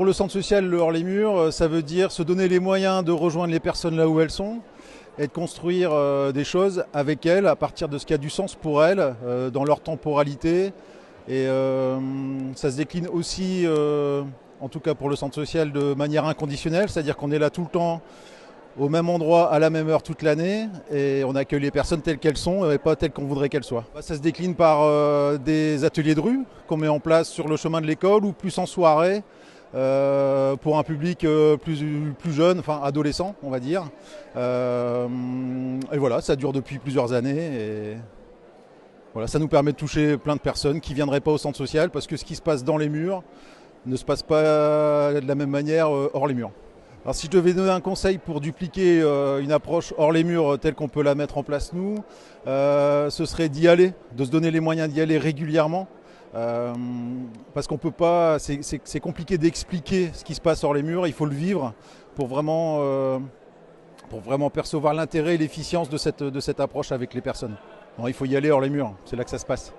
pour le centre social, le hors les murs, ça veut dire se donner les moyens de rejoindre les personnes là où elles sont et de construire des choses avec elles à partir de ce qui a du sens pour elles, dans leur temporalité. Et ça se décline aussi, en tout cas pour le centre social, de manière inconditionnelle, c'est-à-dire qu'on est là tout le temps, au même endroit, à la même heure toute l'année, et on accueille les personnes telles qu'elles sont et pas telles qu'on voudrait qu'elles soient. Ça se décline par des ateliers de rue qu'on met en place sur le chemin de l'école ou plus en soirée pour un public plus jeune, enfin adolescent on va dire. Et voilà, ça dure depuis plusieurs années et voilà, ça nous permet de toucher plein de personnes qui ne viendraient pas au centre social parce que ce qui se passe dans les murs ne se passe pas de la même manière hors les murs. Alors si je devais donner un conseil pour dupliquer une approche hors les murs telle qu'on peut la mettre en place nous, ce serait d'y aller, de se donner les moyens d'y aller régulièrement. Parce qu'on peut pas, c'est compliqué d'expliquer ce qui se passe hors les murs, il faut le vivre pour vraiment percevoir l'intérêt et l'efficience de cette approche avec les personnes. Non, il faut y aller hors les murs, c'est là que ça se passe.